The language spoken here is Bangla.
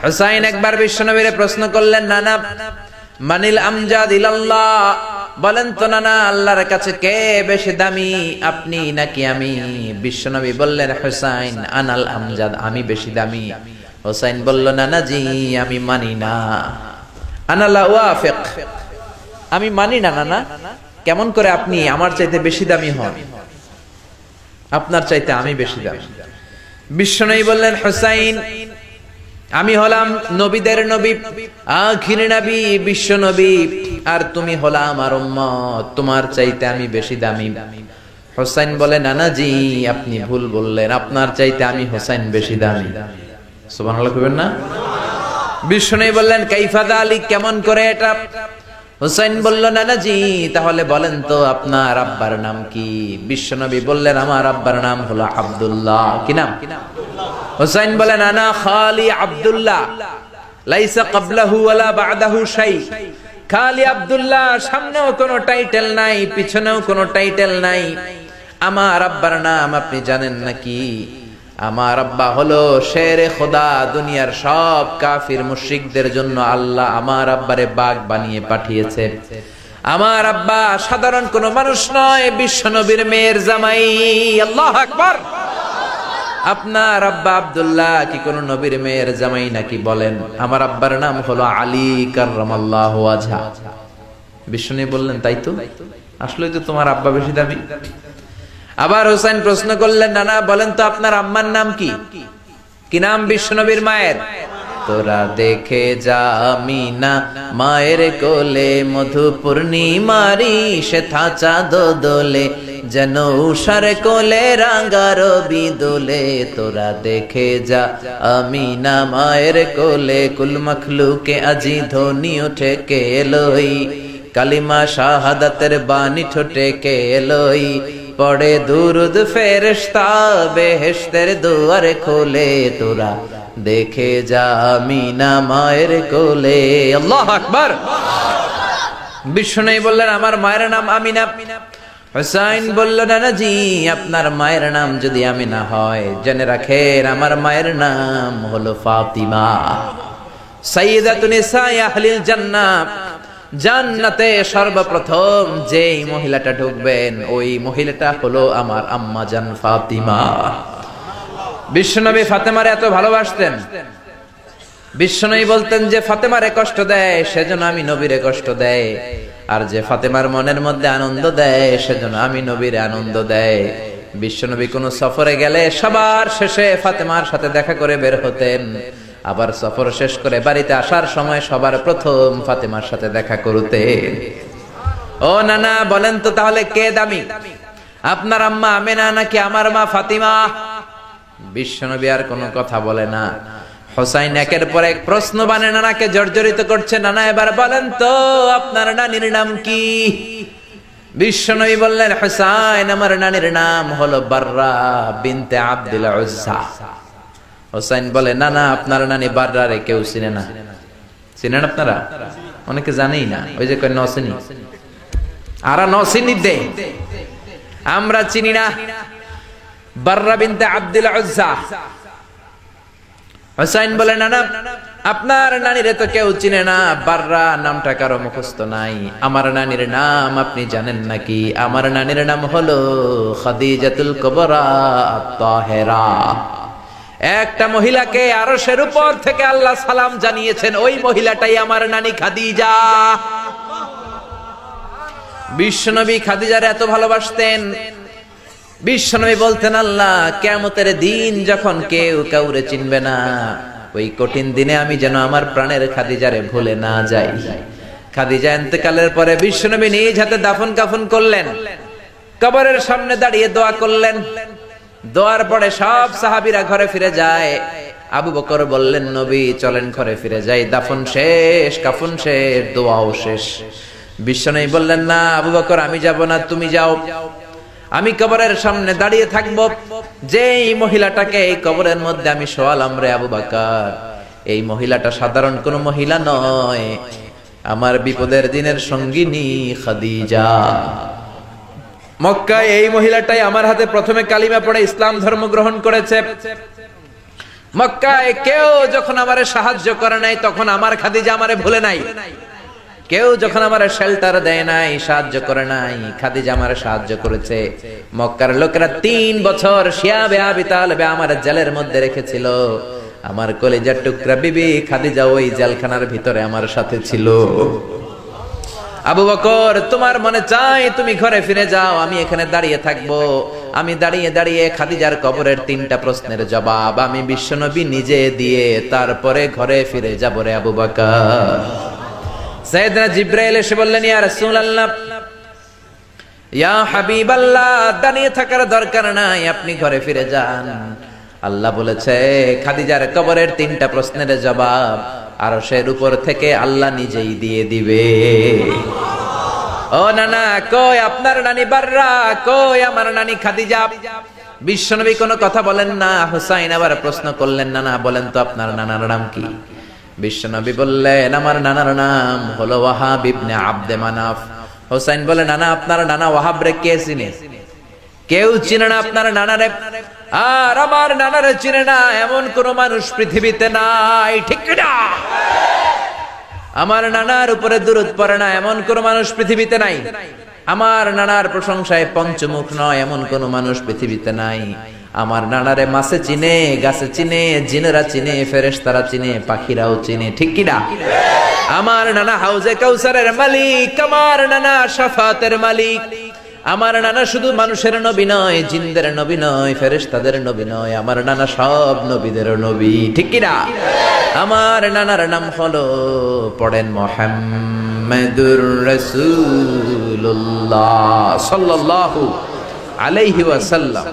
হুসাইন একবার বিশ্বনবীরে প্রশ্ন করলেন, নানা মানিল আমজাদ ইলাল্লাহ, বলেন তো নানা আল্লাহর কাছে কে বেশি দামি, আপনি নাকি আমি? বিশ্বনবী বললেন, হুসাইন আনাল আমজাদ, আমি বেশি দামি। হুসাইন বলল, নানা জি আমি মানি না, আনা লা ওয়াফিক, আমি মানি না নানা। কেমন করে আপনি আমার চাইতে বেশি দামি হন? আপনার চাইতে আমি বেশি দামি। বিশ্বনবী বললেন, হুসাইন আমি হলাম নবীদের নবী, আখির নবী, বিশ্ব নবী, আর তুমি হলা আমার উম্মত, তোমার চাইতে আমি বেশি দামি। হুসাইন বলে, নানা জি আপনি ভুল বললেন, আপনার চাইতে আমি হুসাইন বেশি দামি। সুবহানাল্লাহ কইবেন না? বিশ্বনবী বললেন, কাইফা যালিক, কেমন করে এটা? হুসাইন বলল, নানা জি তাহলে বলেন তো আপনার আব্বার নাম কি? বিশ্বনবী বললেন, আমার আব্বার নাম হলো আব্দুল্লাহ। কি নাম? হুসাইন বলেন, আনা খালি আব্দুল্লাহ, লাইসা ক্বাবলাহু ওয়ালা বা'দাহু শাই। খালি আব্দুল্লাহ, সামনেও কোনো টাইটেল নাই, পিছনেও কোনো টাইটেল নাই। আমার আব্বার নাম আপনি জানেন নাকি? আমার আব্বা হলো শেরে খোদা, দুনিয়ার সব কাফির মুশরিকদের জন্য আল্লাহ আমার আব্বারে বাগ বানিয়ে পাঠিয়েছে। আমার আব্বা সাধারণ কোনো মানুষ নয়, বিশ্বনবীর মেয়ের জামাই। আল্লাহু আকবার। আপনার আব্বা আব্দুল্লাহ কি কোন নবীর মেয়ের জামাই নাকি? বলেন। আমার আব্বার নাম হলো আলী কাররামাল্লাহু ওয়াজহা। বিশ্বনবী বললেন, তাই তো, আসলে তো তোমার আব্বা বেশি দামি। আবার হুসাইন প্রশ্ন করলেন, নানা বলেন তো আপনার আম্মার নাম কি? কি নাম বিশ্বনবীর মায়ের? তোরা দেখে যা আমিনা মায়ের কোলে, মধু পূর্ণিমারি সেথা চাঁদ দোলে, যেন উষার কোলে রাঙা রবি দোলে। তোরা দেখে যা আমিনা মায়ের কোলে, কুল মখলুকে আজি ধ্বনি ওঠে কে এলোই, কালিমা শাহাদাতের বাণী ঠোঁটে কে এলোই, পড়ে দুরুদ ফেরেশতা বেহেশতের দুয়ার খোলে। তোরা দেখে যা আমিনা মায়ের কোলে। আল্লাহু আকবার। বিশ্বনবী বললেন, আমার মায়ের নাম আমিনা। হুসাইন বলল, নানা জি আপনার মায়ের নাম যদি আমিনা হয়, জেনে রাখেন আমার মায়ের নাম হলো ফাতিমা, সাইয়্যিদাতুন নিসাই আহলিল জান্নাহ। জান্নাতে সর্বপ্রথম যেই মহিলাটা ঢুকবেন, ওই মহিলাটা হলো আমার আম্মা জান ফাতিমা। বিশ্বনবী ফাতেমারে এত ভালোবাসতেন, বিশ্বনবী বলতেন যে ফাতেমারে কষ্ট দেয় সেজন্য আমি নবীরে কষ্ট দেয়, আর যে ফাতেমার মনের মধ্যে আনন্দ দেয় সেজন্য আমি নবীরে আনন্দ দেয়। বিশ্বনবী কোন সফরে গেলে সবার শেষে ফাতেমার সাথে দেখা করে বের হতেন, আবার সফর শেষ করে বাড়িতে আসার সময় সবার প্রথম ফাতেমার সাথে দেখা করতেন। ও নানা বলেন তো তাহলে কে দামি, আপনার আম্মা আমেনা নাকি আমার মা ফাতিমা? বিশ্বনবী আর কোনো কথা বলে না। হুসাইন একের পর এক প্রশ্ন বানে নানাকে জর্জরিত করছে। নানা এবার বলেন তো আপনার নানির নাম কি? বিশ্বনবী বললেন, হুসাইন আমার নানির নাম হলো বাররা বিনতে আব্দুল উজ্জা। হুসাইন বলে, নানা আপনার নানি বাররা রে কেউ চিনে না। চিনেন আপনারা? অনেকে জানেই না, ওই যে কয় নসিনি, আরা নসিনি দে, আমরা চিনি না বাররা বিনতে আব্দুল উজ্জা। হুসাইন বলে, নানা আপনার নানিরে তো কেউ চিনে না, বাররা নামটা কারো মুখস্থ নাই। আমার নানির নাম আপনি জানেন নাকি? আমার নানির নাম হলো খাদিজাতুল কুবরা আত-তাহেরা। একটা মহিলাকে আরশের উপর থেকে আল্লাহ সালাম জানিয়েছেন, ওই মহিলাটাই আমার নানি খাদিজা। বিশ্বনবী খাদিজারে এত ভালোবাসতেন, বিশ্বনবী বলতেন, আল্লাহ কিয়ামতের দিন যখন কেউ কাউরে চিনবে না, ওই কঠিন দিনে আমি যেন আমার প্রাণের খাদিজারে ভুলে না যাই। খাদিজা ইন্তেকালের পরে বিশ্বনবী নিজ হাতে দাফন কাফন করলেন, কবরের সামনে দাঁড়িয়ে দোয়া করলেন। দোয়ার পরে সব সাহাবীরা ঘরে ফিরে যায়। আবু বকর বললেন, নবী চলেন ঘরে ফিরে যাই, দাফন শেষ, কাফন শেষ, দোয়াও শেষ। বিশ্বনবী বললেন, না আবু বকর আমি যাব না, তুমি যাও, আমি কবরের সামনে দাঁড়িয়ে থাকবো। যেই মহিলাটাকে এই কবরের মধ্যে আমি শোয়ালাম রে আবু বকর, এই মহিলাটা সাধারণ কোন মহিলা নয়, আমার বিপদের দিনের সঙ্গিনী খাদিজা। মক্কায় এই মহিলাটাই আমার হাতে প্রথমে কালিমা পড়ে ইসলাম ধর্ম গ্রহণ করেছে। মক্কায় কেউ যখন আমারে সাহায্য করে নাই তখন আমার খাদিজা আমারে ভুলে নাই। কেউ যখন আমারে শেল্টার দেয় নাই, সাহায্য করে নাই, খাদিজা আমারে সাহায্য করেছে। মক্কার লোকেরা 3 বছর শিয়াবে আবি তালেবে আমার জেলের মধ্যে রেখেছিল। আমার কলিজার টুকরা বিবি খাদিজা ওই জেলখানার ভিতরে আমার সাথে ছিল। আবু বকর, তোমার মনে চায় তুমি ঘরে ফিরে যাও, আমি এখানে দাঁড়িয়ে থাকবো। আমি দাঁড়িয়ে দাঁড়িয়ে খাদিজার কবরের 3টা প্রশ্নের জবাব আমি বিশ্বনবী নিজে দিয়ে তারপরে ঘরে ফিরে যাব রে আবু বকর। সাইয়েদনা জিবরাইল এসে বললেন, ইয়া রাসূলুল্লাহ, ইয়া হাবিবাল্লাহ, দাঁড়িয়ে থাকার দরকার নাই, আপনি ঘরে ফিরে যান। আল্লাহ বলেছে খাদিজার কবরের 3টা প্রশ্নের জবাব আরশের উপর থেকে আল্লাহ নিজেই দিয়ে দিবে। ও নানা, কই আপনার নানি বাররা, কই আমার নানি খাদিজা? বিশ্বনবী কোনো কথা বলেন না। হুসাইন আবার প্রশ্ন করলেন, নানা বলেন তো আপনার নানার নাম কি? বিশ্বনবী বললেন, আমার নানার নাম হলো ওয়াহাব ইবনে আব্দে মানাফ। হুসাইন বলে, নানা আপনার নানা ওয়াহাব রে কে চিনে? কেউ চিনে না আপনার নানারে। আর আমার নানারে চিনে না এমন কোন মানুষ পৃথিবীতে নাই, ঠিক না? আমার নানার উপরে দুরূদ পড়ে না এমন কোন মানুষ পৃথিবীতে নাই। আমার নানার প্রশংসায় পঞ্চমুখ নয় এমন কোন মানুষ পৃথিবীতে নাই। আমার নানারে মাছে চিনে, গাছে চিনে, জিনেরা চিনে, ফেরেশতারা চিনে, পাখিরাও চিনে, ঠিক কি না? আমার নানা হাউজে কাউসারের মালিক, আমার নানা শাফাতের মালিক। আমার নানা শুধু মানুষের নবী নয়, জিনদের নবী নয়, ফেরেশতাদের নবী নয়, আমার নানা সব নবীদের নবী, ঠিক কি না? আমার নানার নাম হলো, পড়েন, মুহাম্মাদুর রাসূলুল্লাহ সাল্লাল্লাহু আলাইহি ওয়াসাল্লাম।